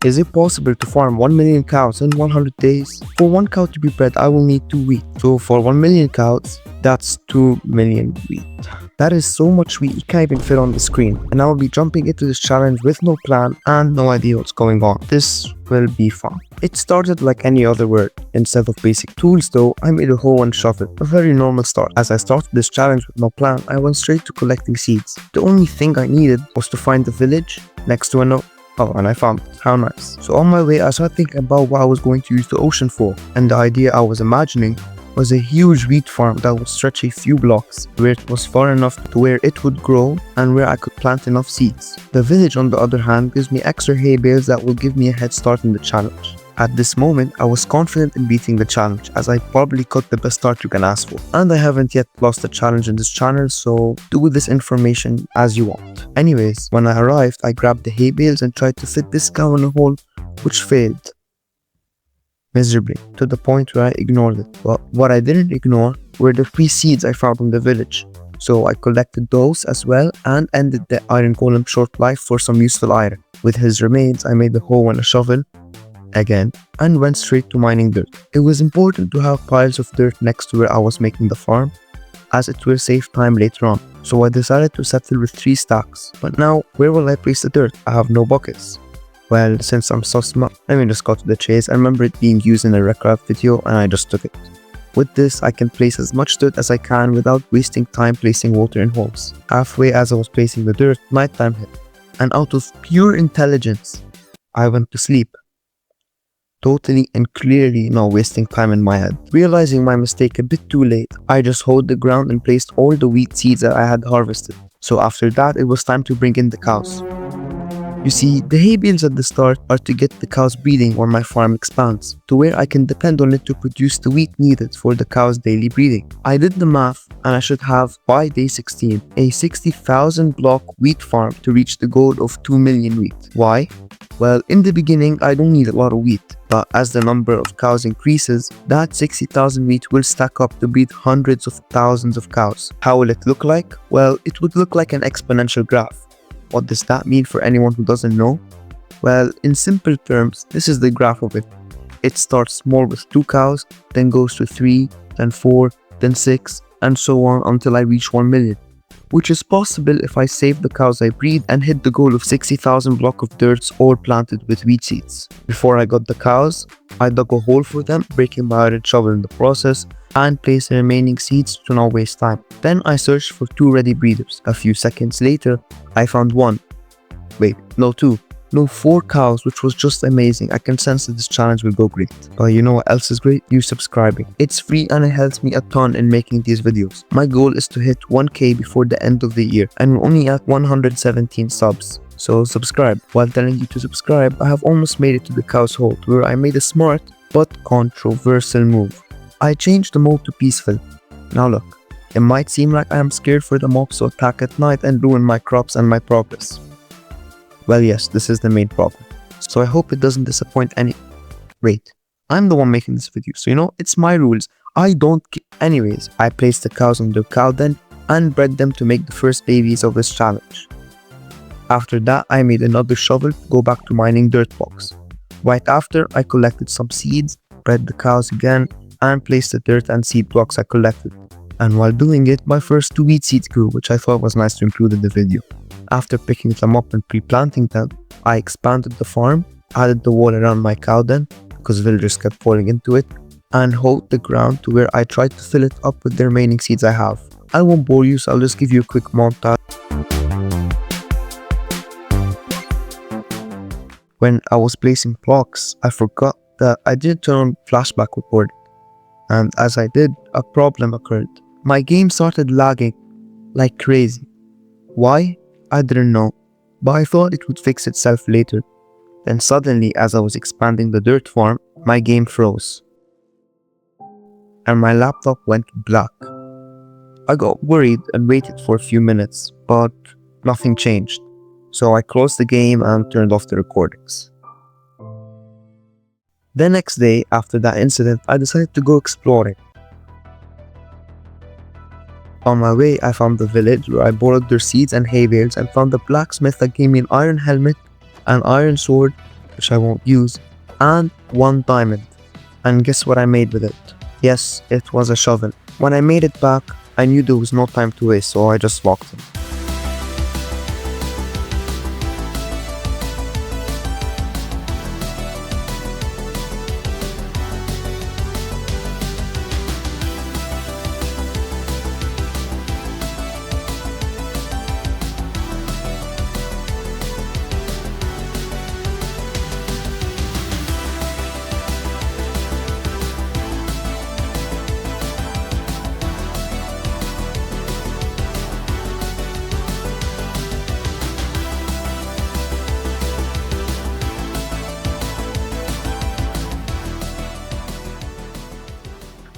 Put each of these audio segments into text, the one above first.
Is it possible to farm 1 million cows in 100 days? For one cow to be bred, I will need 2 wheat. So for 1 million cows, that's 2 million wheat. That is so much wheat, it can't even fit on the screen. And I will be jumping into this challenge with no plan and no idea what's going on. This will be fun. It started like any other work. Instead of basic tools though, I made a hoe and shovel. A very normal start. As I started this challenge with no plan, I went straight to collecting seeds. The only thing I needed was to find the village next to a note. Oh, and I found it. How nice. So on my way, I started thinking about what I was going to use the ocean for. And the idea I was imagining was a huge wheat farm that would stretch a few blocks, where it was far enough to where it would grow and where I could plant enough seeds. The village, on the other hand, gives me extra hay bales that will give me a head start in the challenge. At this moment, I was confident in beating the challenge, as I probably got the best start you can ask for. And I haven't yet lost a challenge in this channel, so do with this information as you want. Anyways, when I arrived, I grabbed the hay bales and tried to fit this cow in a hole, which failed miserably, to the point where I ignored it. But what I didn't ignore were the free seeds I found in the village. So I collected those as well and ended the iron golem short life for some useful iron. With his remains, I made a hoe and a shovel again and went straight to mining dirt. It was important to have piles of dirt next to where I was making the farm, as it will save time later on. So I decided to settle with 3 stacks. But now, where will I place the dirt? I have no buckets. Well, since I'm so smart, let me just cut to the chase. I remember it being used in a Wreckcraft video and I just took it. With this, I can place as much dirt as I can without wasting time placing water in holes. Halfway as I was placing the dirt, nighttime hit. And out of pure intelligence, I went to sleep. Totally and clearly not wasting time in my head. Realizing my mistake a bit too late, I just hoed the ground and placed all the wheat seeds that I had harvested. So after that, it was time to bring in the cows. You see, the hay bales at the start are to get the cows breeding when my farm expands, to where I can depend on it to produce the wheat needed for the cows' daily breeding. I did the math and I should have, by day 16, a 60,000 block wheat farm to reach the goal of 2 million wheat. Why? Well, in the beginning, I don't need a lot of wheat, but as the number of cows increases, that 60,000 wheat will stack up to breed hundreds of thousands of cows. How will it look like? Well, it would look like an exponential graph. What does that mean for anyone who doesn't know? Well, in simple terms, this is the graph of it. It starts small with 2 cows, then goes to 3, then 4, then 6, and so on until I reach 1 million. Which is possible if I save the cows I breed and hit the goal of 60,000 block of dirts all planted with wheat seeds. Before I got the cows, I dug a hole for them, breaking my iron shovel in the process, and placed the remaining seeds to not waste time. Then I searched for 2 ready breeders. A few seconds later, I found 1. Wait, no 2. No, 4 cows, which was just amazing. I can sense that this challenge will go great. But you know what else is great? You subscribing. It's free and it helps me a ton in making these videos. My goal is to hit 1k before the end of the year, and we're only at 117 subs. So subscribe. While telling you to subscribe, I have almost made it to the cow's hold, where I made a smart but controversial move. I changed the mode to peaceful. Now look, it might seem like I am scared for the mobs to attack at night and ruin my crops and my progress. Well, yes, this is the main problem. So I hope it doesn't disappoint any... Wait, I'm the one making this video, so you know, it's my rules. I don't... Anyways, I placed the cows on the cow den and bred them to make the first babies of this challenge. After that, I made another shovel to go back to mining dirt blocks. Right after, I collected some seeds, bred the cows again, and placed the dirt and seed blocks I collected. And while doing it, my first 2 wheat seeds grew, which I thought was nice to include in the video. After picking them up and pre-planting them, I expanded the farm, added the wall around my cow den, because villagers kept falling into it, and hoed the ground to where I tried to fill it up with the remaining seeds I have. I won't bore you, so I'll just give you a quick montage. When I was placing blocks, I forgot that I didn't turn on flashback recording. And as I did, a problem occurred. My game started lagging like crazy. Why? I didn't know, but I thought it would fix itself later. Then suddenly, as I was expanding the dirt farm, my game froze. And my laptop went black. I got worried and waited for a few minutes, but nothing changed. So I closed the game and turned off the recordings. The next day, after that incident, I decided to go exploring. On my way, I found the village where I borrowed their seeds and hay bales and found the blacksmith that gave me an iron helmet, an iron sword, which I won't use, and 1 diamond. And guess what I made with it? Yes, it was a shovel. When I made it back, I knew there was no time to waste, so I just walked in.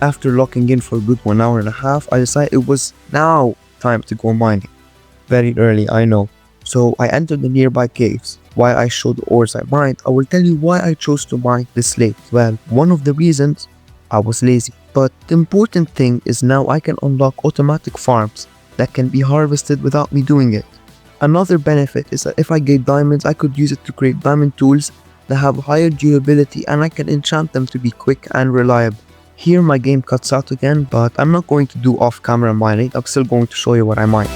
After locking in for a good 1.5 hours, I decided it was now time to go mining. Very early, I know. So I entered the nearby caves. While I show the ores I mined, I will tell you why I chose to mine this late. Well, one of the reasons, I was lazy. But the important thing is now I can unlock automatic farms that can be harvested without me doing it. Another benefit is that if I get diamonds, I could use it to create diamond tools that have higher durability, and I can enchant them to be quick and reliable. Here my game cuts out again, but I'm not going to do off-camera mining. I'm still going to show you what I mine.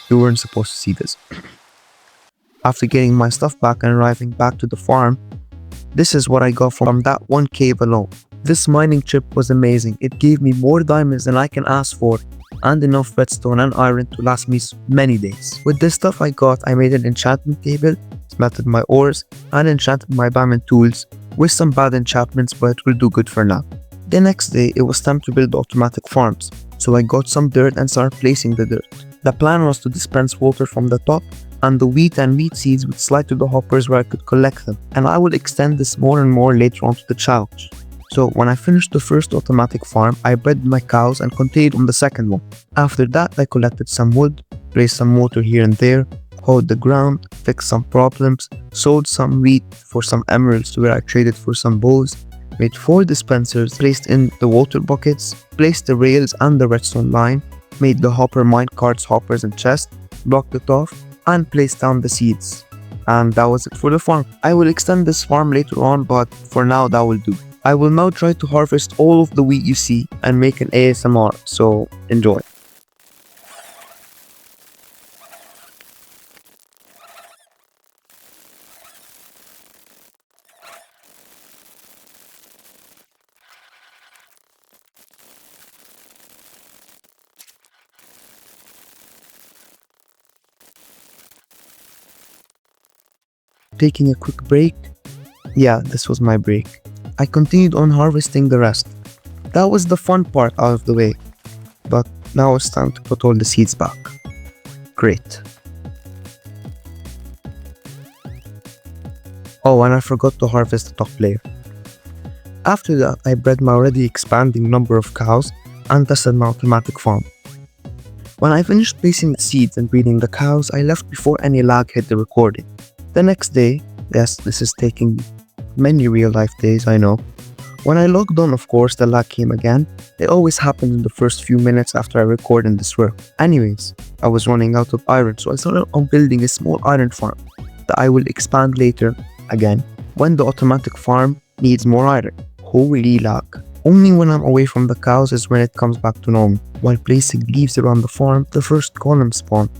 You weren't supposed to see this. After getting my stuff back and arriving back to the farm, this is what I got from that one cave alone. This mining trip was amazing. It gave me more diamonds than I can ask for, and enough redstone and iron to last me many days. With this stuff I got, I made an enchantment table, smelted my ores, and enchanted my diamond tools with some bad enchantments, but it will do good for now. The next day, it was time to build automatic farms, so I got some dirt and started placing the dirt. The plan was to dispense water from the top, and the wheat and wheat seeds would slide to the hoppers where I could collect them, and I would extend this more and more later on to the challenge. So when I finished the first automatic farm, I bred my cows and continued on the second one. After that, I collected some wood, placed some water here and there, hoed the ground, fixed some problems, sold some wheat for some emeralds to where I traded for some bows, made 4 dispensers, placed in the water buckets, placed the rails and the redstone line, made the hopper mine carts, hoppers and chests, blocked it off, and placed down the seeds. And that was it for the farm. I will extend this farm later on, but for now that will do. I will now try to harvest all of the wheat you see and make an ASMR, so enjoy. Taking a quick break. Yeah, this was my break. I continued on harvesting the rest. That was the fun part out of the way. But now it's time to put all the seeds back. Great. Oh, and I forgot to harvest the top layer. After that, I bred my already expanding number of cows and tested my automatic farm. When I finished placing the seeds and breeding the cows, I left before any lag hit the recording. The next day, yes, this is taking many real life days, I know. When I logged on, of course, the lag came again. It always happens in the first few minutes after I record in this world. Anyways, I was running out of iron, so I started on building a small iron farm that I will expand later again when the automatic farm needs more iron. Holy lag. Only when I'm away from the cows is when it comes back to normal. While placing leaves around the farm, the first column spawned.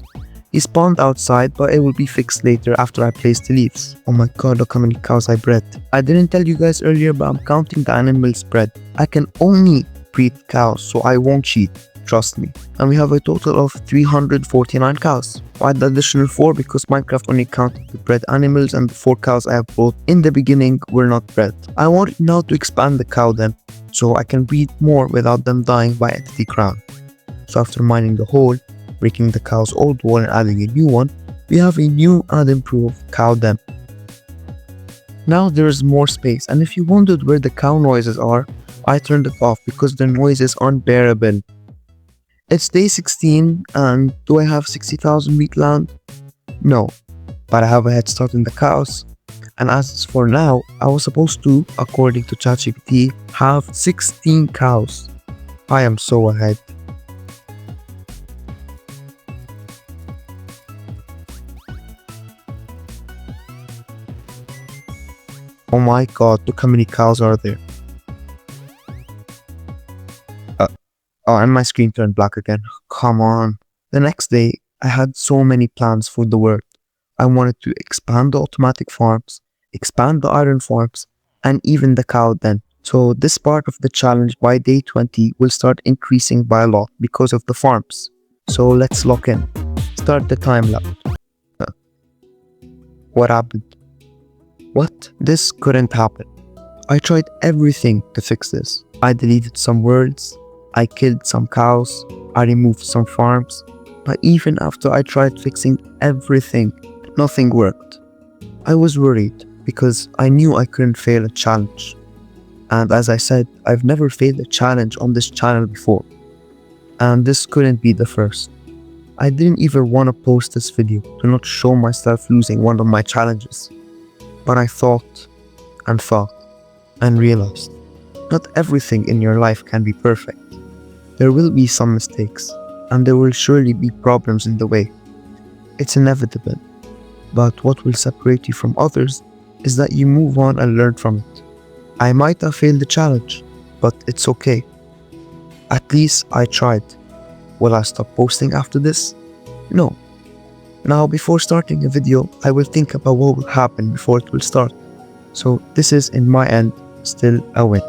He spawned outside, but it will be fixed later after I place the leaves. Oh my god, look how many cows I bred. I didn't tell you guys earlier, but I'm counting the animals bred. I can only breed cows, so I won't cheat. trust me. And we have a total of 349 cows. I add the additional 4 because Minecraft only counted the bred animals, and the 4 cows I have brought in the beginning were not bred. I wanted now to expand the cow den so I can breed more without them dying by entity crown. So after mining the hole, breaking the cow's old wall and adding a new one, we have a new and improved cow den. Now there is more space, and if you wondered where the cow noises are, I turned it off because the noise is unbearable. It's day 16, and do I have 60,000 wheat land? No, but I have a head start in the cows. And as for now, I was supposed to, according to ChatGPT, have 16 cows. I am so ahead. Oh my god, look how many cows are there. Oh, and my screen turned black again. Come on. The next day, I had so many plans for the world. I wanted to expand the automatic farms, expand the iron farms, and even the cow den. So this part of the challenge by day 20 will start increasing by a lot because of the farms. So let's lock in. Start the time lapse. What happened? What? This couldn't happen. I tried everything to fix this. I deleted some words, I killed some cows, I removed some farms, but even after I tried fixing everything, nothing worked. I was worried because I knew I couldn't fail a challenge. And as I said, I've never failed a challenge on this channel before. And this couldn't be the first. I didn't even want to post this video to not show myself losing one of my challenges. But I thought and realized, not everything in your life can be perfect. There will be some mistakes, and there will surely be problems in the way. It's inevitable, but what will separate you from others is that you move on and learn from it. I might have failed the challenge, but it's okay. At least I tried. Will I stop posting after this? No. Now, before starting a video, I will think about what will happen before it will start. So this is, in my end, still a win.